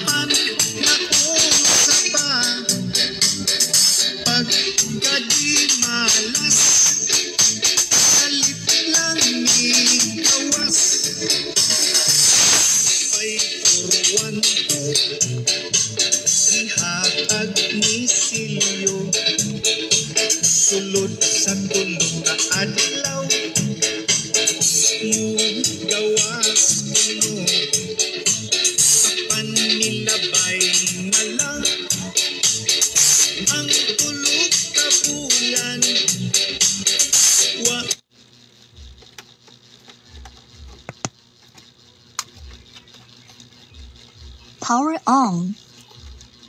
apan nakong saba pagkadi malas kalit lang ni kawas pay forwan ko ihatag ni Silyo sulod sa tulong na adlaw gawas kuno apan nilabay na lang ang tulog ka bulan wa Power on.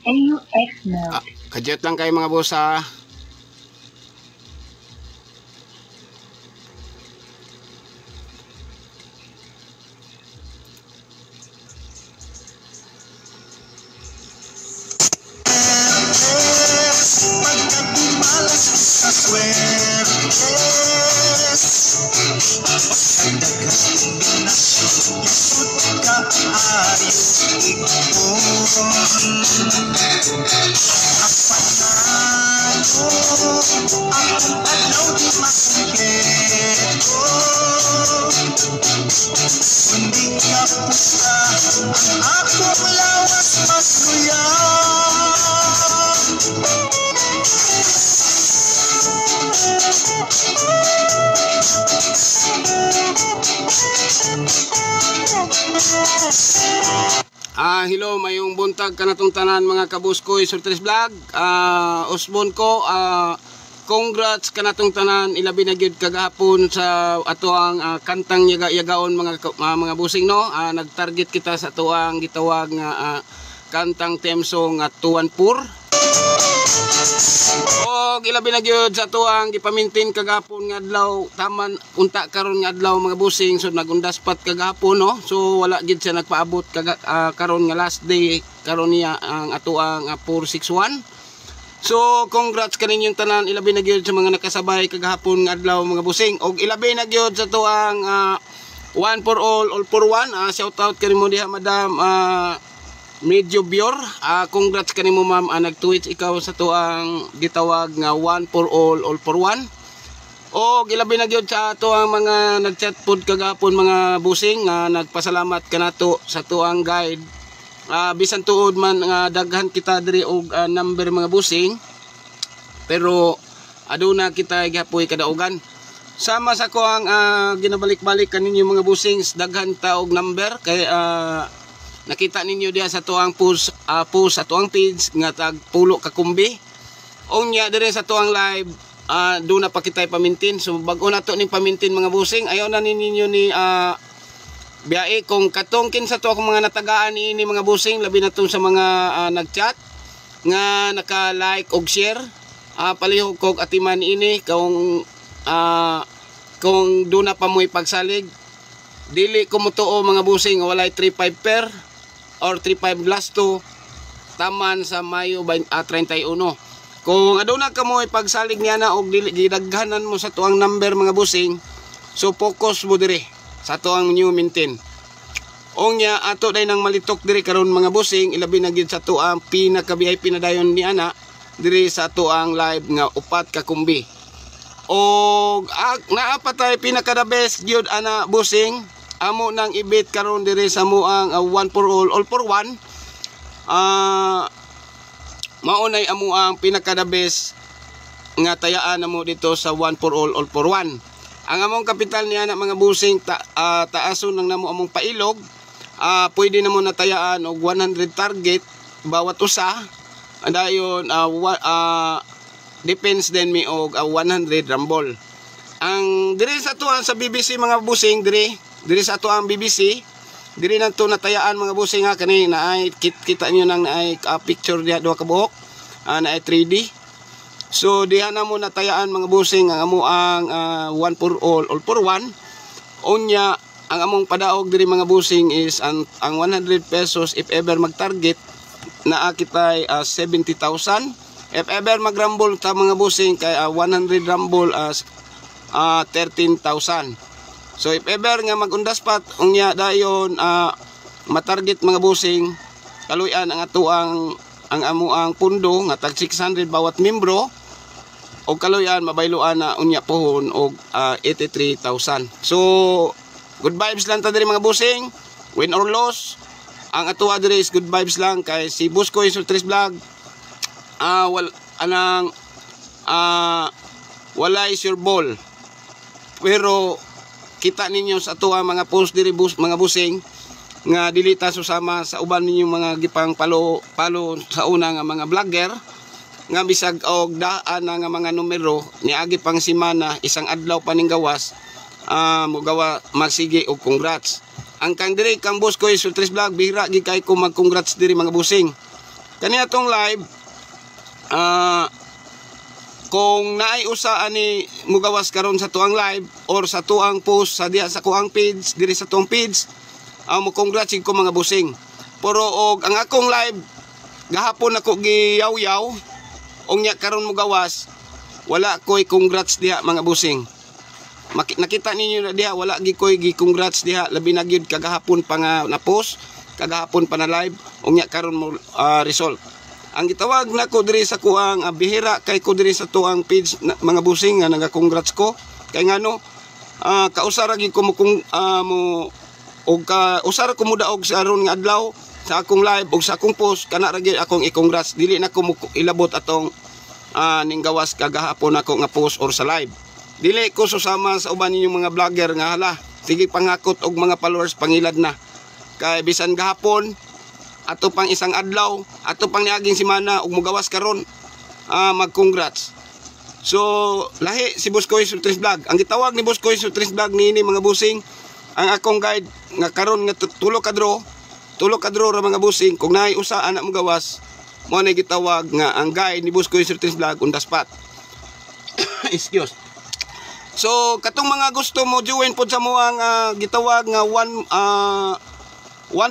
AUX mode. Kajet lang kayo mga boss ha. pagkadimalas sa swertes isut ka ayos apanado ang adlaw di makumpleto kundi nga pusta ang akong lawas masuyang Hello, mayong buntag kanatong tanan mga kabuskoy Surtres Vlog. Osbon ko, congrats kanatong tanan ilabi na gyud kagahapon sa atoang kantang yagaon mga busing no. Nagtarget kita sa atoang gitawag nga kantang temso nga tuwan pur. Og ilabi na gyud sa atoang gipamintin kagahapon nga adlaw taman unta karon nga adlaw mga busing, so nagundaspat kagahapon no. So wala gid siya nagpaabot karon nga last day karon niya ang atoang 461. So congrats kaninyong tanan ilabi na gyud sa mga nakasabay kagahapon nga adlaw mga busing. Og ilabi na gyud sa atoang one for all for one. Shout out kanimo diha madam Medyo Bior, congrats kanimo ma'am, nag-tweet ikaw sa tuang gitawag nga one for all for one. O gilabi na gyud sa tuang mga nag-chat pod kagapon mga busing, nagpasalamat kanato sa tuang guide. Bisan tuod man nga daghan kita diri og number mga busing, pero aduna kita gihapoy kadaugan. Sama sa ko ang ginabalik-balik kaninyo mga busing, daghan ta og number kay nakita ninyo diha sa tuang post sa tuang page nga tag pulo ka kumbi. Unya dire sa tuang live doon na pa kitay pamintin. So bago na to ning pamintin mga busing, ayaw na ninyo ni biyae kung katongkin sa to akong mga natagaan ini mga busing, labi na to sa mga nagchat nga naka-like og share. Palihog kog atiman ini kung doon na pa mo'y pagsalig. Dili ko mo tuo mga busing walay 35 per or 35 last to taman sa Mayo 31. Kung aduna ka mo ipagsalig niya na og gidaghanan mo sa tuang number mga busing, so focus mo dire sa tuang new maintain. Ongya ato day nang malitok dire karon mga busing, ilabi na gid sa tuang pinaka VIP na dayon ni ana dire sa tuang live nga upat ka kumbi. Og naa pa tay pinaka the best gyud ana busing, amo nang ibit karon dire sa moang one for all for one. Maunay amo ang pinaka the best nga tayaan namo dito sa one for all for one. Ang among kapital niya na mga busing taason nang namo among pailog. Pwede namo natayaan og 100 target bawat usa. Dayon depends din mi og 100 rumble. Ang diri sa tuan sa BBC mga busing diri sa tuang BBC diri nang to natayaan mga busing nga kani naay kita niyo nang naay picture diha duha ka buhok, naay 3D. So diha na mo natayaan mga busing ang amo ang one for all for one. Unya ang among padaog diri mga busing is ang 100 pesos if ever mag-target naa kitay 70,000. If ever mag-rumble ta mga busing kay 100 rumble as 13,000. So if ever nga mag-undaspat unya dayon matarget mga busing kaluyan ang atuang ang amuang pundo nga tag 600 bawat membro o kaluyan mabayloan na unya pohon og 83,000. So good vibes lang ta diri mga busing, win or loss ang atuwa diri is good vibes lang kay si Buskoy Sultris Vlog wala is your ball, pero kita ninyo sa atuwa mga post diri mga busing nga dili ta susama sa uban ninyong mga gipang palo sa una nga mga vlogger nga bisag og daan nga mga numero niagi pang simana isang adlaw pa ning gawas mugawa magsige og congrats. Ang kang diri kang Buskoy Sultris Vlog bihira gi kay ko mag-congrats diri mga busing. Kani atong live kung naay usa ani mugawas karon sa tuang live or sa tuang post sa diha sa kuang page diri sa tuang page mo congrats ko mga busing. Pero og ang akong live gahapon ako giyaw-yaw nya karon mugawas wala koy congrats diha mga busing. Nakita ninyo na diha wala gi koy gi congrats diha labi na gyud kagahapon pa nga na post kagahapon pa na live nya karon mo result. Ang gitawag nako diri sa kuang bihira kay ko diri sa tuang page mga busing nga naga-congrats ko kay ngano kausara gi ko mo usara ko mo daog sa aron nga adlaw sa akong live o sa akong post kana ra gyud akong i-congrats dili na ko ilabot atong ning gawas kagahapon ako nga post or sa live. Dili ko susama sa uban ninyong mga vlogger nga hala sige pangakot og mga followers pangilad na kay bisan gahapon ato pang isang adlaw ato pang niaging semana og mugawas karon mag-congrats. So lahi si Buskoy Sultris Vlog. Ang gitawag ni Buskoy Sultris Vlog niini mga busing ang akong guide nga karon nga tulo ka draw ra mga busing kung naay usa anak mo gawas mo na gitawag nga ang guide ni Buskoy Sultris Vlog on the spot. Excuse. So katong mga gusto mo join pod sa mo ang gitawag nga one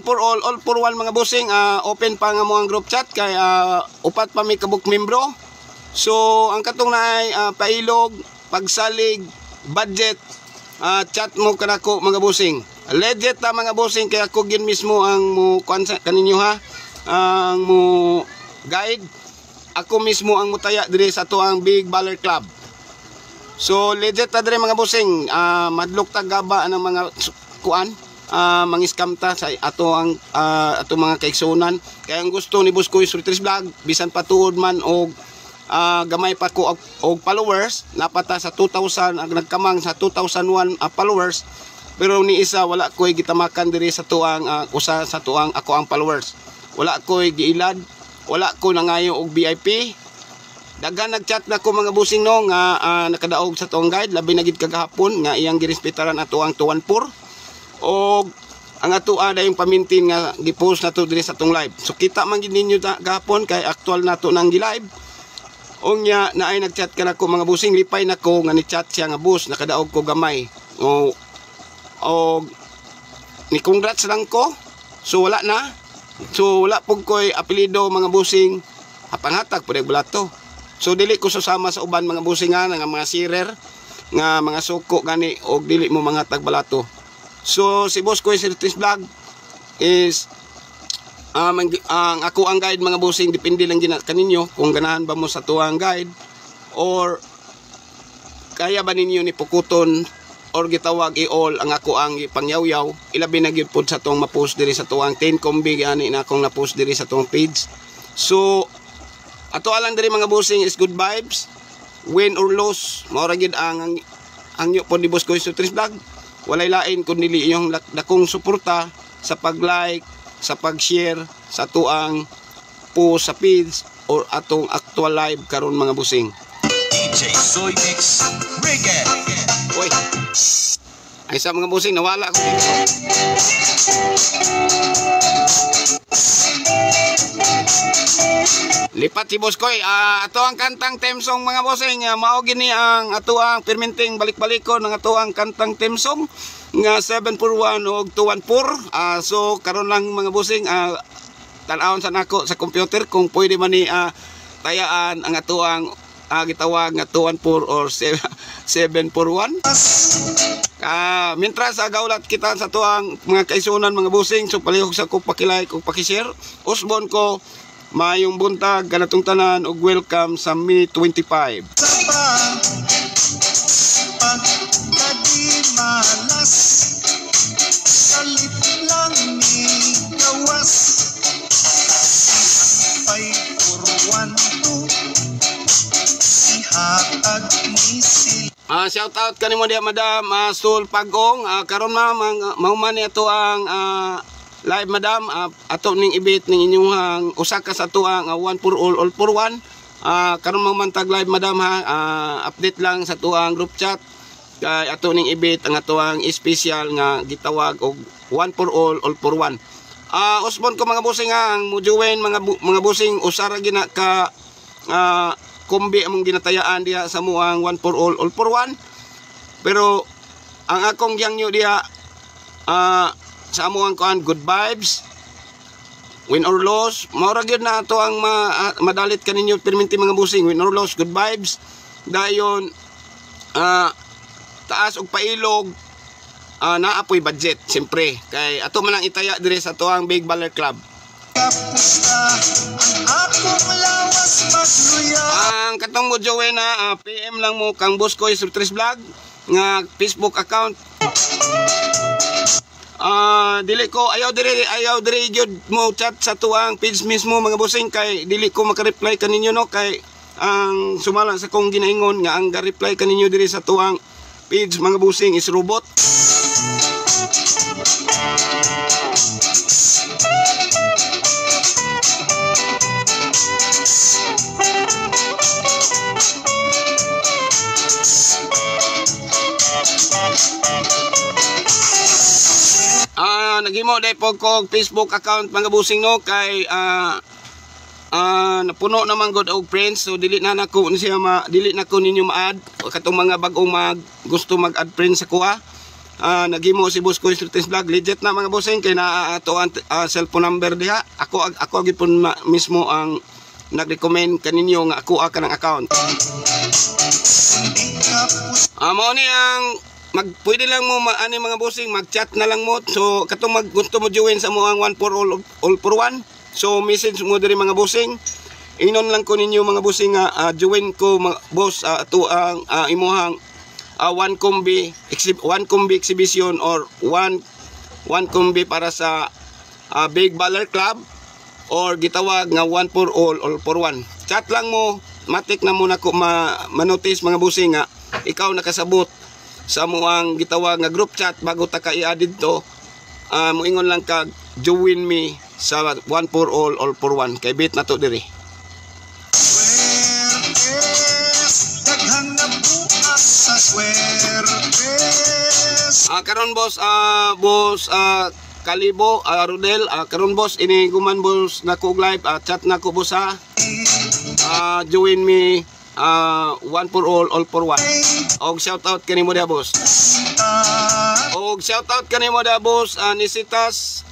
for all for one mga busing open pa nga mo ang group chat kay upat pa may kabuk membro. So ang katong naay pailog, pagsalig, budget chat mo kanako mga busing. Legit ta mga busing kay ako gin mismo ang mo kaninyo ha ang mo guide. Ako mismo ang mutaya diri sa tuang Big Baller Club. So legit ta diri mga busing madlok ta gaba ang mga kuan mangiscam ta sa ato mga kaigsunan. Kaya ang gusto ni Buskoy Sultris Vlog bisan patuod man og gamay pa ko og followers napata sa 2,000 ang nagkamang sa 2001 followers pero ni isa wala koy gitamakan diri sa tuang usa sa tuang ako ang followers. Wala koy giilad, wala ko nangayo og VIP. Dagan nagchat na ko mga busing no nga nakadaog sa tuang guide labi na gid kagahapon nga iyang girespetaran ato ang 214 og ang ato yung pamintin nga gipost na to diri sa tong live. So kita man gid ninyo gahapon kay actual nato nang gi-live. Nya naay nagchat ka nako mga busing lipay nako nga ni chat siya nga boss nakadaog ko gamay. O ni congrats lang ko. So wala na. So wala pug koy apelyido mga busing hapanghatag pud balato. So dili ko susama sa uban mga busing nga mga sirer nga mga suko gani og dili mo mga tagbalato. So si Buskoy Sultris Vlog is ang ako ang guide mga busing depende lang kaninyo kung ganahan ba mo sa tuang guide or kaya ba ninyo ni pukuton or gitawag i-all ang ako ang pangyaw-yaw ilabi na gyud pod sa tuang ma-post diri sa tuang 10 kombi ani na akong na-post diri sa tuang page. So ato alang diri mga busing is good vibes, win or loss mao ra gyud ang nyo pod ni Buskoy Sultris Vlog. Walay lain kundi iyong dakong suporta sa pag-like, sa pag-share sa tuang post sa page or atong actual live karon mga busing. DJ Soy Mix Reggae. Oy. Ay sa mga busing nawala ko dito. Lipat si Buskoy. Ato ang kantang theme song mga busing. Mao gini ang ato ang perminting balik-balikon ng ato ang kantang theme song nga 741 og 214. So karon lang mga busing tan-awon sa nako sa computer kung pwede man ni tayaan ang ato ang gitawag nga 214 or 741. Mintras gaulat kita sa tuang mga kaisunan mga busing, so palihog sa kong pakilike o pakishare. Usbon ko mayong buntag kanatong tanan og welcome sa May 25. Shout out kanimo dia Madam Sul Pagong. Karon mauman ni ato ang live Madam, ato ning ibit ning inyong usa ka sa ato ang one for all for one. Karon mamantag live Madam ha. Update lang sa ato ang group chat kay ato ning ibit ang ato ang special nga gitawag og one for all for one. Usbon ko mga busing ang mujuwen mga busing usara gina ka kombi among ginatayaan diha sa muang one for all for one. Pero ang akong giyangyo diha sa amuang kuan good vibes, win or loss, maura gyud na ato ang madalit kaninyo perminti mga busing, win or loss, good vibes. Dayon taas og pailog, naapoy budget siyempre kay ato man lang itaya dire sa ato ang Big Baller Club. Ang katong mo Joanna, PM lang mo kang Boss Koy Surtres Vlog nga Facebook account. Dili ko ayaw dire jud mo chat sa tuang page mismo mga bossing kay dili ko maka-reply kaninyo no kay ang sumala sa kong ginaingon nga ang ga-reply kaninyo dire sa tuang page mga bossing is robot. Nagimo day po ko Facebook account mga busing no kay napuno naman god og friends, so dili na nako siya dili na ko ninyo ma-add katong mga bag-ong gusto mag-add friends sa kuha. Nagimo si Boss Koy Surtres Vlog legit na mga busing kay na ato ang cellphone number diha. Ako gipon mismo ang nag-recommend kaninyo nga ako ka ng account. Mao ni ang pwede lang mo ani mga bossing mag-chat na lang mo, so katong gusto mo join sa mo ang one for all for one, so message mo diri mga bossing, inon lang ko ninyo mga bossing nga join ko boss ato ang imuhang one combi exhibition or one combi para sa Big Baller Club or gitawag nga one for all for one. Chat lang mo, matik na mo nako ma-notice mga bossing nga ikaw nakasabot sa muang gitawag nga group chat bago ta ka i-add to. Moingon lang ka join me sa one for all for one kay bit na to diri. Karon boss Kalibo Rodel, karon boss ini guman boss nako live, chat nako boss ha. Join me one for all for one. Og shout out kanimo dia boss. Og shout out kanimo dia boss Nisitas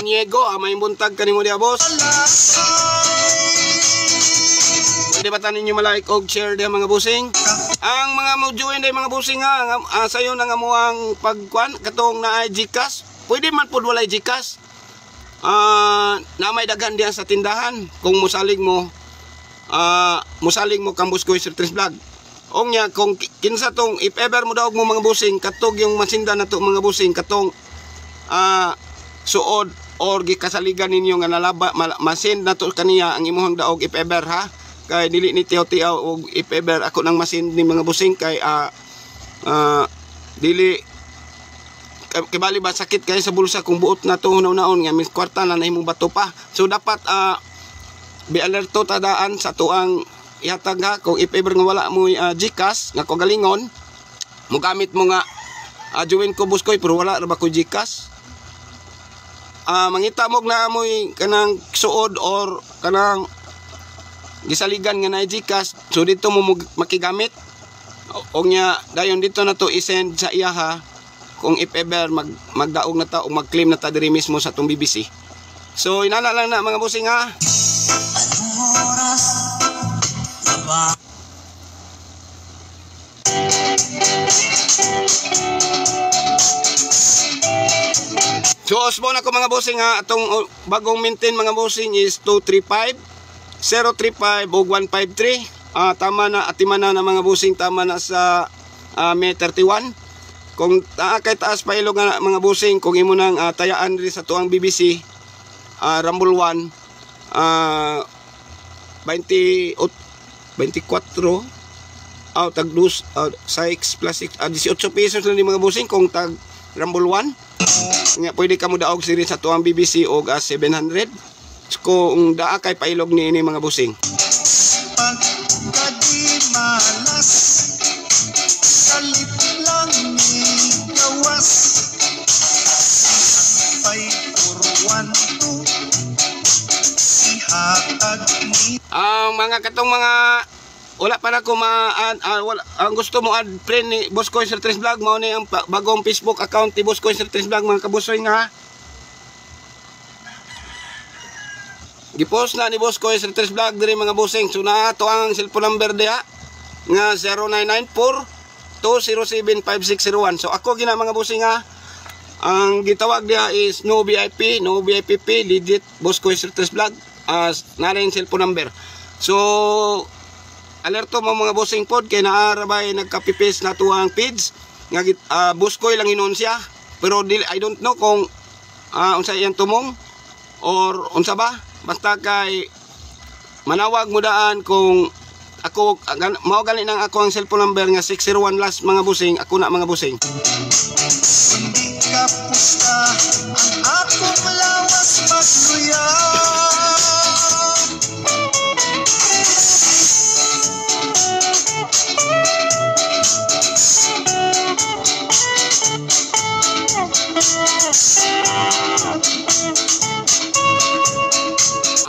Niego, may buntag kanimo dia boss. Pwede ba tanin nyo malike og share dia mga busing. Ang mga mo join day mga busing nga sayo na nga mo ang pagkuan katong na GCash. Pwede man pud walay GCash. Na may daghan diyan sa tindahan kung musalig mo kang Boss Koy Surtres Vlog. Ong nya kung kinsa tong if ever mo daog mo mga busing katog yung masinda na to mga busing katong suod or gikasaligan ninyo nga nalaba masin na to kaniya ang imuhang daog if ever ha. Kay dili ni tiyaw-tiyaw og if ever ako nang masin ni mga busing kay dili kibali ba sakit kay sa bulsa kung buot na to hunaw-naon nga mis kwarta na nahimong bato pa. So dapat be alerto tadaan sa tuang ihatag ha kung if ever nga wala mo GCash nga kagalingon mo gamit mo nga join ko Boss Koy pero wala ra ba ko GCash. Mangita mo na amoy kanang suod or kanang gisaligan nga na GCash, so dito mo makigamit o nya dayon dito na to isend sa iya ha kung if ever magdaog na ta o mag-claim na ta diri mismo sa tong BBC. So inana lang na mga busing ha. So, osmo na ko mga bossing ha. Atong bagong maintain mga bossing is 235, 035 o 153. Tama na, atiman na mga bossing. Tama na sa May 31. Kung kay taas pa ilog nga mga bossing, kung imo nang tayaan rin sa tuang BBC, Rumble 1, 24, tag 6 plus 6, 18 pesos lang mga bossing kung tag Rumble 1. Nga pwede ka mo daog siri sa tuang BBC o 700. Kung daa kay pailog ni ini mga busing. Pagkadi malas, kalit lang ni gawas. Pay purwan to, ihatag ni. Mga katong mga wala pa na ko ang gusto mo add friend ni Boss Coin Sir Tres Vlog, mao ni ang bagong Facebook account ni Boss Coin Sir Tres Vlog mga kabusoy nga. Gipost na ni Boss Coin Sir Tres Vlog diri mga busing. So na to ang cellphone number diha nga 0994-207-5601. So ako gina mga busing nga ang gitawag diha is no VIP, no VIPP, legit Boss Coin Sir Tres Vlog na rin cellphone number. So alerto mo mga bossing pod kay naarabay nagkapipis na tuang feeds nga Buskoy lang inon siya, pero I don't know kung unsa iyang tumong or unsa ba, basta kay manawag mo daan kung ako mao gali nang ako ang cellphone number nga 601 last mga bossing, ako na mga bossing. Hindi ka pusta ang akong lawas magluya.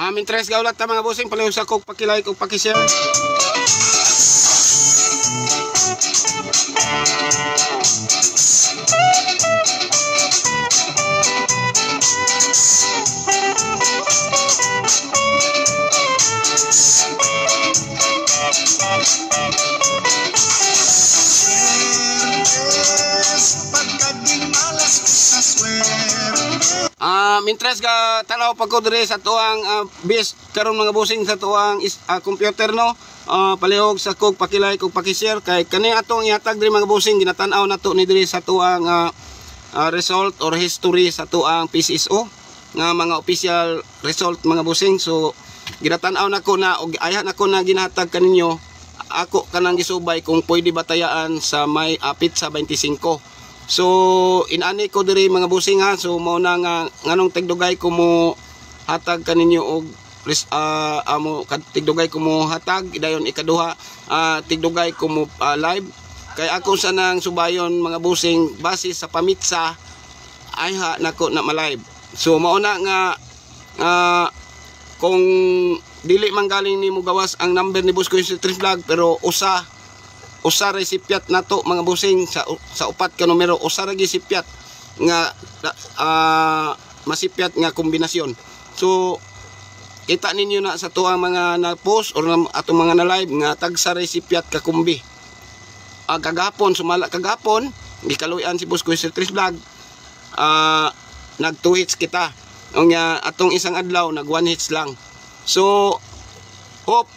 Mintres gaulat ta mga bossing, palihog sa kog pakilike ug pakishare. Mintres ga tanaw pag ko dire sa tuang base karon mga bossing sa tuang computer no. Palihog sa kog pakilike ug pakishare kay kani atong ihatag dire mga bossing ginatan-aw nato ni dire sa tuang result or history sa tuang PCSO nga mga official result mga bossing. So ginatan-aw nako na og ayha nako na ginhatag kaninyo ako kanang gisubay kung pwede batayaan sa may apit sa 25. So inani ko diri mga bossing ha. So mao na nga nganong tigdugay ko mo hatag kaninyo og amo tigdugay ko mo hatag dayon ikaduha tigdugay ko mo live kay ako sa nang subayon mga bossing base sa pamitsa ay ha nako na ma-live. So mao na nga kung dili man galing nimo gawas ang number ni Boss Coin Sir Tres Vlog pero usa resipyat nato mga bossing sa upat ka numero, usa ra gisipyat nga masipyat nga kombinasyon. So kita ninyo na sa tuang mga na-post or atong mga na-live nga tagsa resipyat ka kumbi. Kagapon sumala kagapon gikaluyan si Boss Coin Sir Tres Vlog nag 2 hits kita. Ang atong isang adlaw nag 1 hits lang. So hope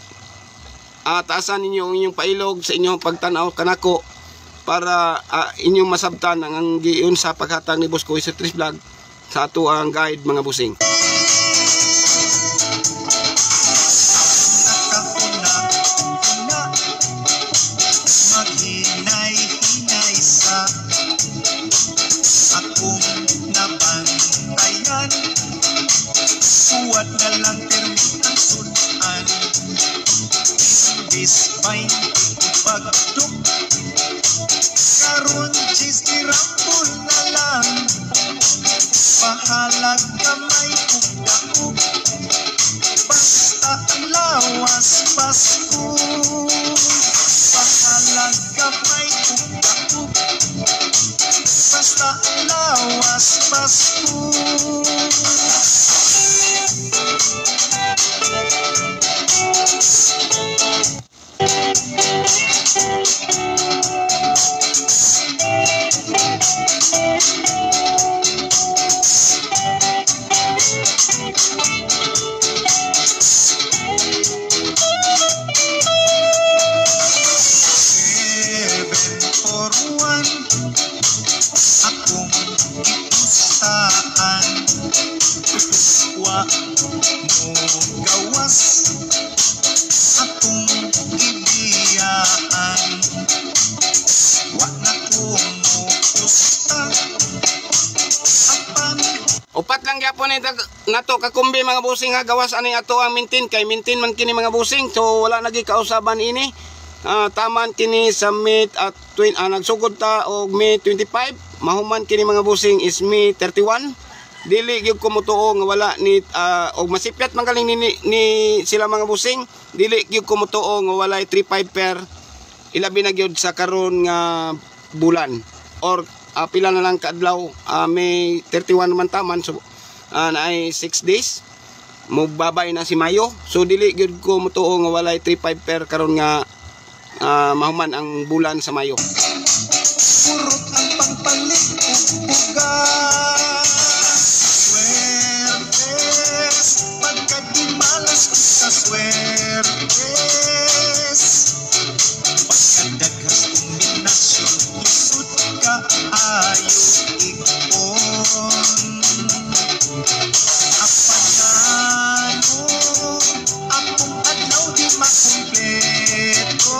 taasan ninyo ang inyong pailog sa inyong pagtanaw kanako para inyong masabtan ang giun sa paghatag ni Boss Coin Sir Tres Vlog sa ato ang guide mga busing. Maghinay-hinay sa akong nabantayan, suwat na lang termitang sunan. Despite pagduk karon cheese irambol na lang, pahalag kamay kukakuk, basta ang lawas Pasko. Pahalag kamay kukakuk, basta ang lawas Pasko. wa mo gawas akong gibiyaan wa na ko mo gusta apan Upat lang gyapon nato kakumbi mga busing ha, gawas ani ato ang maintain kay maintain man kini mga busing, so wala lagi kausaban ini. Taman kini sa May at nagsugod ta og May 25, mahuman kini mga busing is May 31. Dili gyud ko motuo nga wala ni og masipyat man galing ni sila mga busing, dili gyud ko motuo nga wala 35 per ilabi na gyud sa karon nga bulan or pila na lang kaadlaw. May 31 naman taman, so naay 6 days mo babay na si Mayo, so dili gyud ko motuo nga walay 35 per karon nga mahuman ang bulan sa Mayo. purot ang pangpalit ug bugas swertes pagkadimalas sa swertes pagkadaghas kombinasyon isut ka ayo ipon apanano akong adlaw di makumpleto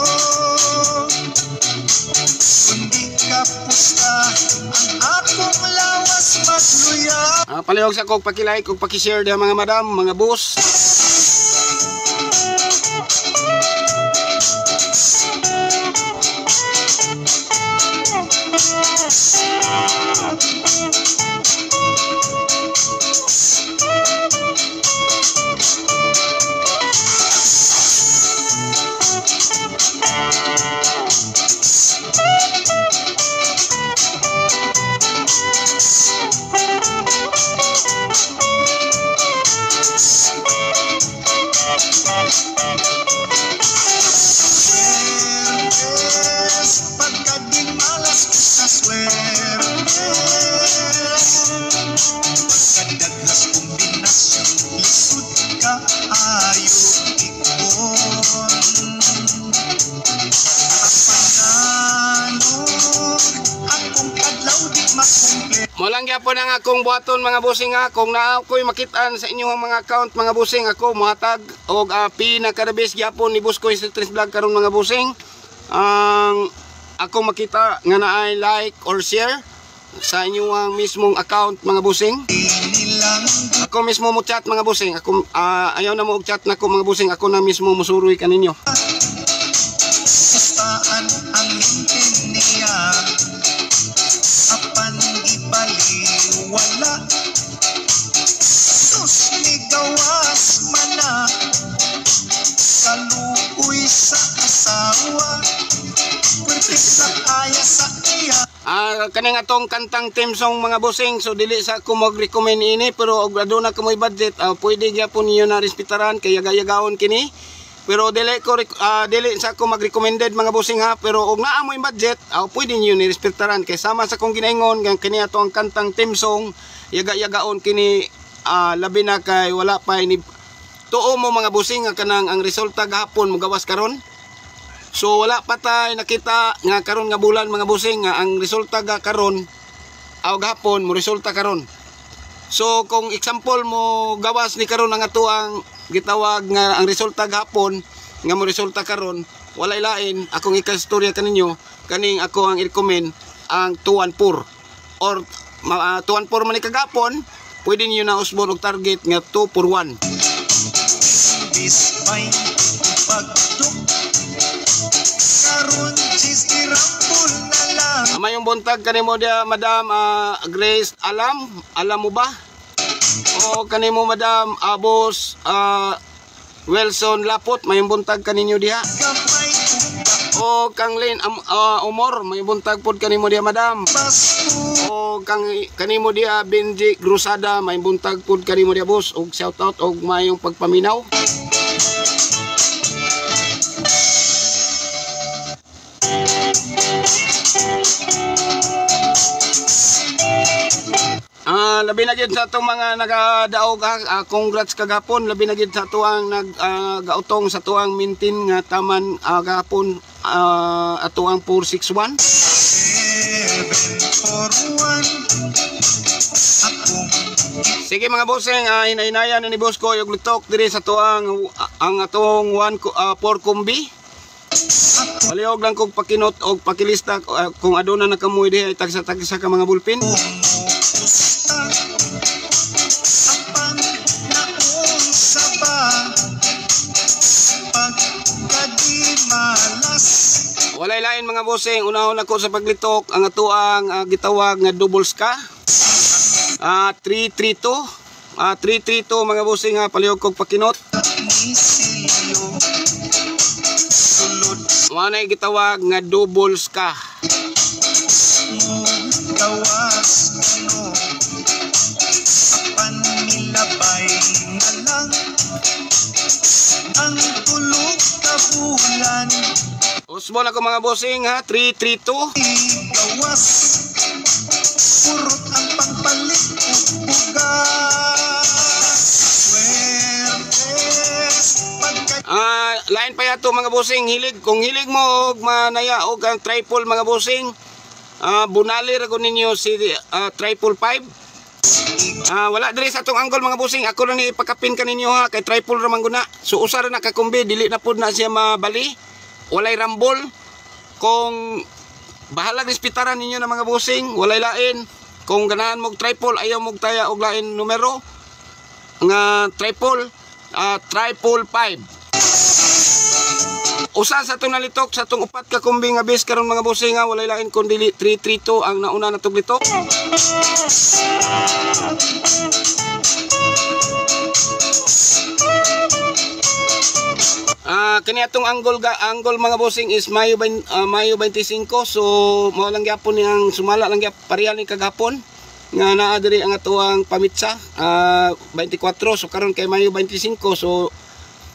kundi kapusta ang akong lawas magluya. Palihog sa kog pakilike ug paki-share da mga madam, mga boss. Swertes pagkadimalas ko sa swertes pagkadaghas kombinasyon isut ka ayo ipon apanano akong adlaw di makumple. Mo lang gyapon ang akong buhaton mga busing ha, kung naa ko'y makitaan sa inyong mga account mga busing, ako mohatag og pinakadabis gyapon ni Boss Koy sa Tres Vlog karon mga busing. Ang ako makita nga naay like or share sa inyong mismong account mga busing. Ako mismo mo chat mga busing, ako ayaw na mo og chat nako mga busing, ako na mismo musuroy kaninyo. Pustaan ang mintin niya apan ipaliwala sus ni gawas mana kaluoy sa asawa pwede sa kaya sa iya. Kaning atong kantang theme song mga busing, so dili sa ako mag-recommend ini, pero og aduna ka mo'y budget, pwede gyapon niyo na respetaran kay yaga-yagaon kini. Pero dili sa ako mag-recommended mga busing ha, pero og naa mo'y budget, pwede niyo ni respetaran kay sama sa kong ginaingon nga kini atong kantang theme song, yaga-yagaon kini labi na kay wala pa ini tuo mo mga busing nga kanang ang resulta gahapon mo gawas karon. So wala pa tay nakita nga karon nga bulan mga busing nga ang resulta ga karon gahapon mo resulta karon. So kung example mo gawas ni karon ang atuang gitawag nga ang resulta gahapon nga mo resulta karon, walay lain akong ikastorya kaninyo kaning ako ang i-recommend ang 214 or 214 man ni kagapon, pwede niyo na usbon og target nga 241. Bispay pagduk karon cheese irambol na lang. Mayong buntag kanimo dia Madam Grace, alam mo ba? O kanimo Madam Boss Wilson Lapot, mayong buntag kaninyo diha. Gamay O kang Lin Umor, mayong buntag pod kanimo diha Madam. Pasko O kanimo diha Benji Grusada, mayong buntag pod kanimo diha boss. Og shout out og mayong pagpaminaw. Labi na gid sa atong mga nagadaog, congrats kagapon, labi na gid sa tuang nagautong sa tuang mintin nga taman gahapon atuang 461. 741 akong Sige mga bossing, hinahinayan ni boss ko yung litok diri sa tuang ang atong 4 kumbi. Palihog lang kog pakinot og pakilista kung aduna na kamoy diha tagsa-tagsa ka mga bulpin. Kumusta apan naunsa ba pagkadi malas. Walay lain mga bossing, unahon ako sa paglitok ang atuang gitawag nga double ska. 332 mga bossing palihog kog pakinot. Misilyo sulod Wanay gitawag nga double ska. mo gawas no apan milabay na lang ang tulog ka bulan. Usbon ako mga bossing 332. Gawas purot ang pangpalit ug bugas. Swertes pagka Lain pa yato mga bossing, kung hilig mo og manaya og ang triple mga bossing, bunali ra ko ninyo si triple 5. Wala diri sa atong angle mga bossing, ako na ni ipakapin kaninyo kay triple ra man guna. So usa ra na ka kumbi, dili na pud na siya mabali. Walay rambol. Kung bahala dispitaran ninyo na mga bossing, walay lain. Kung ganahan mog triple, ayaw mog taya og lain numero nga triple 5. Usa sa itong nalitok sa itong upat ka kumbi nga base karon mga bossing walay lain kundi 332 ang nauna na itong litok. Kani atong angle mga bossing is Mayo 25, so mao lang gyapon ni ang sumala lang gyapon pareha ni kagapon nga naa diri ang atuang pamitsa 24, so karon kay Mayo 25, so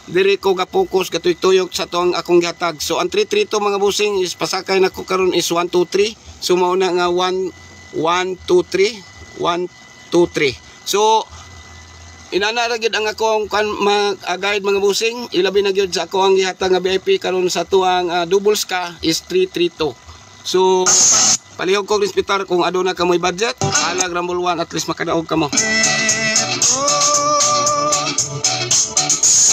diri ko ga-focus gatoy-tuyok sa tuang akong gihatag. So ang 332 mga bossing is pasakay nako karon is 1 2 3, so mao na nga 1 2 3 1 2 3. So inana ra gyud ang akong mag-guide mga bossing, ilabi na gyud sa ako ang gihatag nga VIP karon sa tuang double ska is 332. So palihog ko respetar kung aduna ka mo'y budget, alag Rumble 1 at least makadaog ka mo.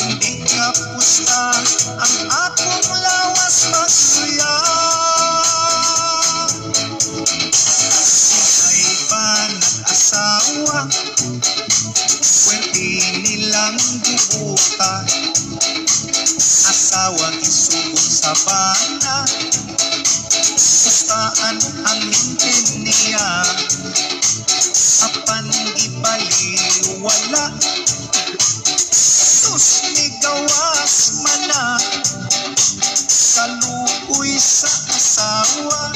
Hindi ka pusta ang akong lawas magsuya. Ay ba nag-asawa? Pwede nilang bubuta. Asawa isugon sa bana. Pustaan ang niya. Apan ipaliwala. Sus ni gawas mana kaluoy sa asawa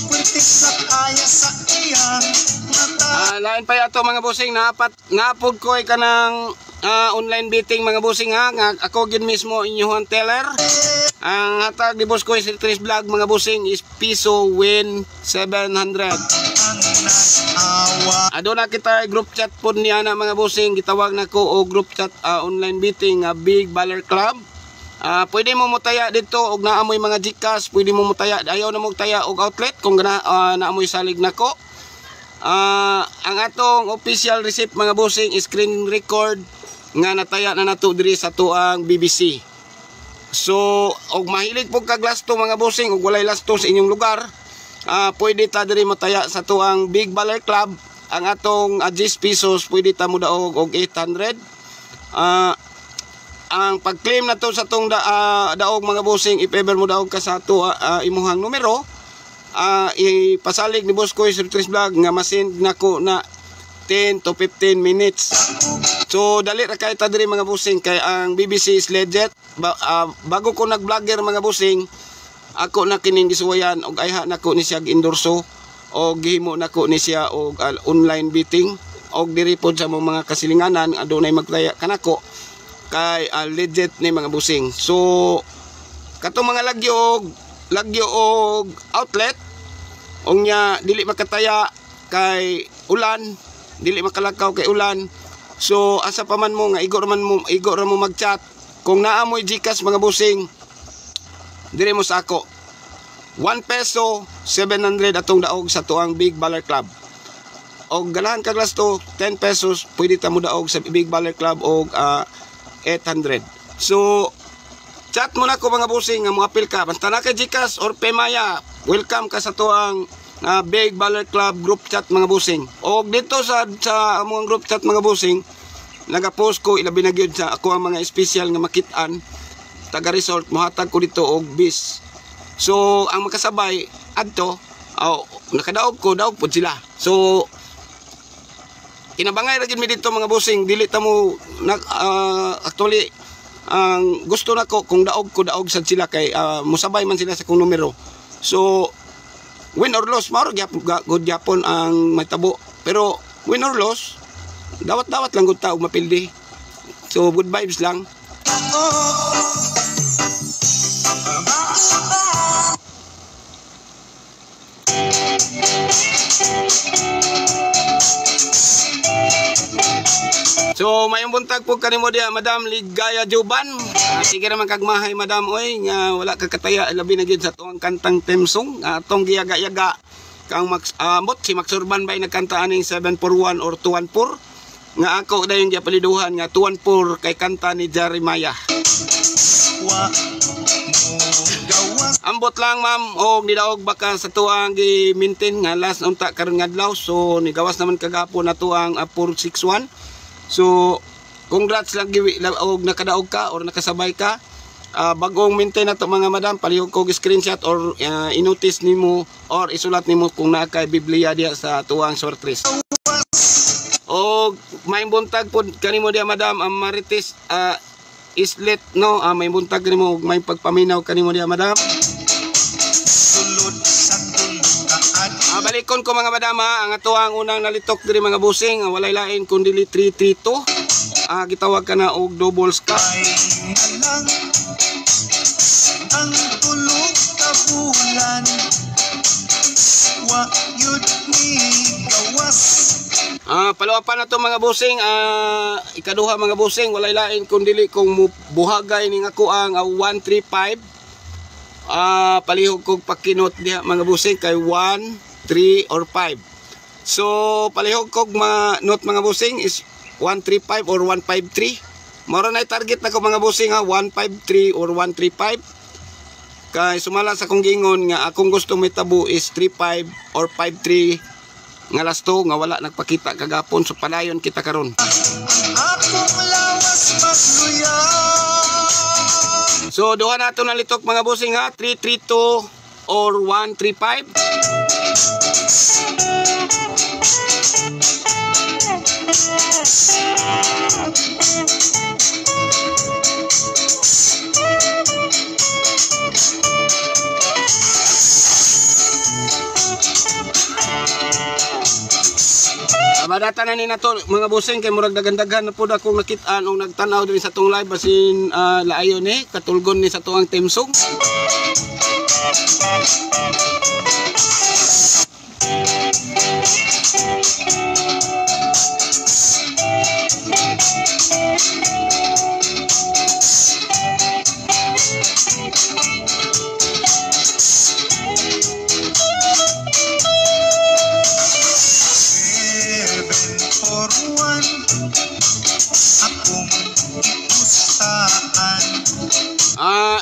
pwerte sa kaya sa iyang mata. Lain pa yato mga bossing, napod ko ka ng online beating mga bossing nga ako gid mismo inyong teller. Ang hatag ni boss ko is Tris Vlog mga bossing is piso win 700. Ang nag-awa Aduna kita group chat pod niya na mga bossing, gitawag nako og group chat online beating Big Baller Club. Pwede mo mutaya dito og naamoy mga Gcash, pwede mo mutaya, ayaw na mo taya og outlet kung naamoy salig nako. Ang atong official receipt mga bossing is screen record nga nataya na nato diri sa tuang BBC. So og mahilig pug kag lasto mga bossing og walay lasto sa inyong lugar, pwede ta diri mataya sa tuang Big Baller Club. Ang atong 10 pesos pwede ta mo daog og 800. Ang pag-claim na to sa tong daog mga bossing, if ever mo daog ka sa ato imuhang numero, ipasalig ni boss ko sa Tris Vlog nga masend nako na 10 to 15 minutes. So dali ra kay ta diri mga bossing kay ang BBC is legit. Bago ko nag-vlogger mga bossing, ako na kining gisuwayan og ayha nako ni siya endorso og gihimo nako ni siya og online beating og diri pod sa mga kasilinganan adunay magtaya kanako kay legit ni mga bossing. So katong mga lagyo og outlet nya dili makataya kay ulan, dili makalakaw kay ulan. So asa pa man mo nga igo ra mo mag-chat kung naamoy Gcash mga bossing, dire mo sa ako 1 peso 700 atong daog sa tuang Big Baller Club. og ganahan kag lasto 10 pesos pwede ta mo daog sa Big Baller Club og 800. So chat mo na ko mga bossing nga mo apil ka basta na kay GCash or Paymaya, welcome ka sa tuang Big Baller Club group chat mga bossing. Og dito sa among group chat mga bossing nagapost ko ilabi na gyud sa ako ang mga special nga makit-an taga resort mohatag ko dito og bis. So ang makasabay adto nakadaog ko daog pud sila. So kinabangay ra gyud mi dito mga bossing dili ta mo actually ang gusto nako kung daog sad sila kay musabay man sila sa kong numero. So win or loss mao good gyapon ang matabo, pero win or loss dawat lang gud ta og mapildi. So good vibes lang. So mayong buntag po kanimo diha Madam Ligaya Juban. Sige naman kagmahay Madam oy nga wala ka kataya labi na gyud sa tuang kantang Temsong atong giyaga-yaga kang bot si Max Urban bay nagkanta aning 741 or 214 nga ako dayon gyapaliduhan nga 214 kay kanta ni Jeremiah. Ambot lang ma'am og nidaog baka sa tuang gi-maintain nga last unta karon nga adlaw. So nigawas naman kagapon na tuang 461. So congrats lang og nakadaog ka or nakasabay ka. Bagong maintain nato mga madam, palihog ko screenshot or inotis nimo or isulat nimo kung naa kay Biblia diha sa tuang sortres. Og may buntag pod kanimo diha madam ang Marites Islet no, may buntag kanimo og may pagpaminaw kanimo diha madam. Balikon ko mga madam ang atuang unang nalitok diri mga bossing walay lain kundi 332. Gitawag ka na og double ska. Ang tulog ka bulan wa yud ni gawas. Paluapan na to mga bossing. Ikaduha mga bossing walay lain kundi kung buhagay ning ako ang 135. Palihog kog pakinot diha mga bossing kay 1, 3 or 5. So palihog kog note mga bossing is 135 or 153. Moro na target nako mga bossing 153 or 135. Kay sumala sa kong gingon nga akong gusto may tabo is 35 or 53 nga lasto nga wala nagpakita kagapon, so palayon kita karon. So duha nato na litok mga bossing 332 or 135. Badata na ni nato mga bossing kay murag daghan-daghan na pud akong nakit-an og nagtan-aw din sa tong live basin laayon ni katulgon ni sa tuang Temsong.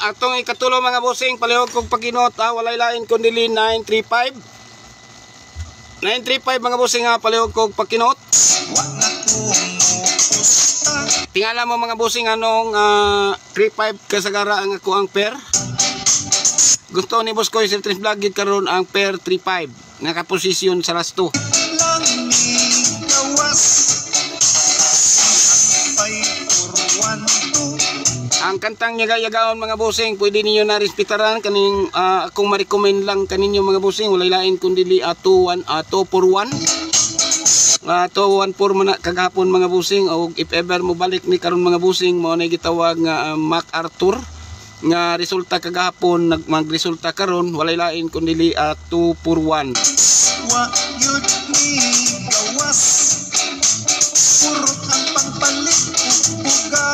Atong ikatulo mga bossing palihog kog paginot walay lain kundi 935. 935 mga bossing palihog kog pakinot. Tingala mo mga bossing anong 35 kasagara ang ako ang pair. Gusto ni boss ko yung Trace Vlog gid karon ang pair 35 nakaposisyon sa lasto. Ang kantang yaga-yagaon mga bossing pwede niyo na respetaran kaning akong ma-recommend lang kaninyo mga bossing walay lain kundi 241 214 man kagahapon mga bossing o if ever mo balik ni karon mga bossing mo na gitawag nga MacArthur nga resulta kagahapon magresulta karon walay lain kundi 241. Wa yud ni gawas purot ang pangpalit buga.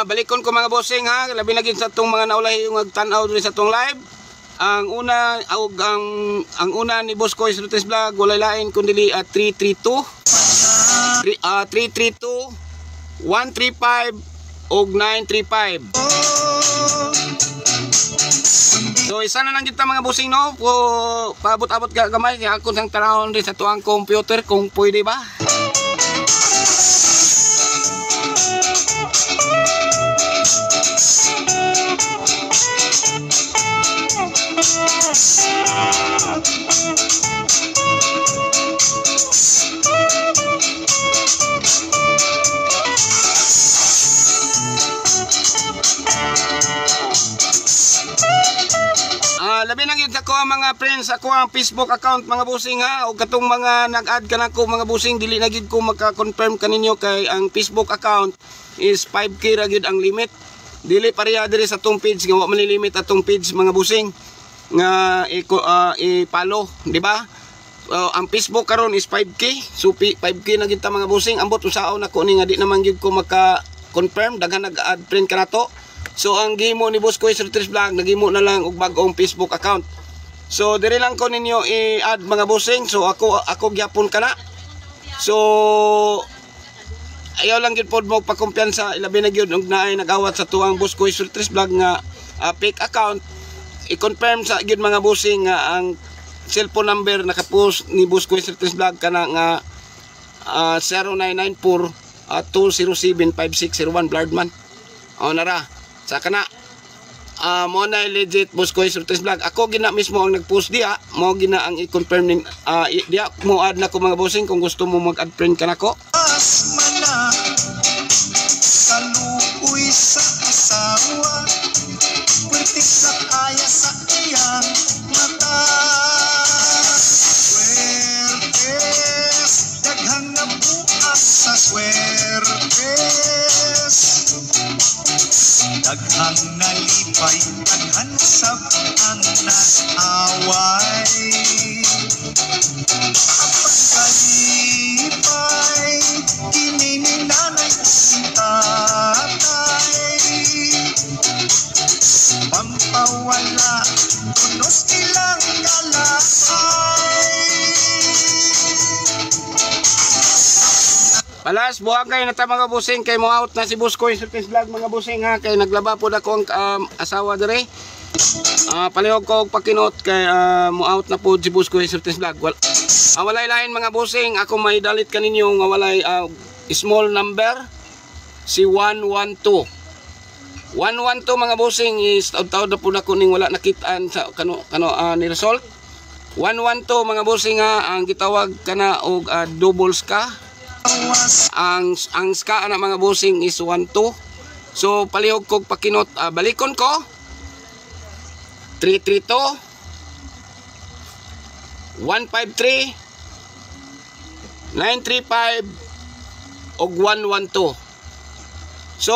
balikon ko mga bossing ha, labi na gid sa tong mga naulahi yung nagtan-aw diri sa tong live. Ang una ni Boss Koy Surtis Vlog walay lain kundi 332 135 og 935. So isa na lang kita mga bossing no, paabot-abot gamay kaya ako sang tanawon rin sa tuang computer kung pwede ba. Labi na gyud ako ang mga friends ako ang Facebook account mga bossing ha, o katong mga nag-add ka nako mga bossing dili na gyud ko maka-confirm kaninyo kay ang Facebook account is 5k ra gyud ang limit. Dili pareha diri sa tong page nga wa man limit atong page mga bossing nga i-follow, di ba? Ang Facebook karon is 5k. So 5k na gyud ta mga bossing. Ambot usaon nako ni nga di naman gyud ko maka-confirm daghan nag-add friend ka nato. So ang gimo ni Boss Koy Surtis Vlog nagimo na lang og bag-ong Facebook account. So diri lang ko ninyo i-add mga bossing. So ako gyapon kana. So ayaw lang gyud pod mo pakumpiyansa ilabi na gyud og naay nag-awat sa tuang Boss Koy Surtis Vlog nga fake account. I-confirm sa gyud mga bossing nga ang cellphone number naka-post ni Boss Koy Surtis Vlog kana nga 0994 207 5601 Blardman. O nara sa kana mo na legit Boss Koy Surtis Vlog. Ako gina mismo ang nag-post diha, mo gina ang i-confirm nin diha mo add na ko mga bossing kung gusto mo mag-add friend ka nako. Asmana kaluoy sa asawa pertik sa kaya sa iyang mata swertes daghang na bukas sa swertes daghang nalipay daghan sab ang nag-away kalipay kini ni nanay si tatay pampawala kunos ilang kalakay. Palas buhagay na ta mga bossing kay mo out na si Boss Koy Surtis Vlog mga bossing ha, kay naglaba po ako ang asawa dire. Palihog ko og pakinot kay mo out na po si Boss Koy Surtis Vlog. Walay lain mga bossing, ako may dalit kaninyo nga walay small number si 112. 112 mga bossing is taud na po nako ning wala nakitaan sa kano ni result. 112 mga bossing ha, ang gitawag kana og double ska. Ang ska na mga bossing is 12. So palihog kog pakinot balikon ko 332 153 935 og 112. So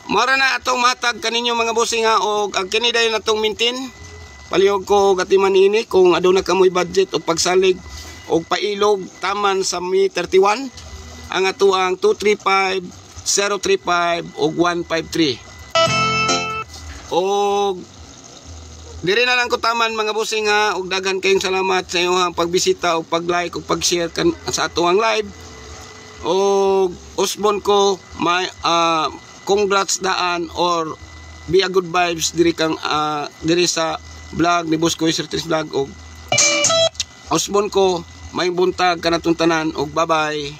mara na atong matag kaninyo mga bossing ha, og ang kini dayon atong maintain palihog ko gatiman ini kung aduna ka moy budget og pagsalig og pailog taman sa Mi 31 ang atuang 235 035 og 153. Og diri na lang ko taman mga bossing ha, og daghan kayong salamat sa inyong pagbisita og pag-like og pag-share sa atuang live. Og usbon ko may congrats daan or be a good vibes diri kang diri sa vlog ni Boss Koy Surtis Vlog, og usbon ko may buntag kanatong tanan og bye bye.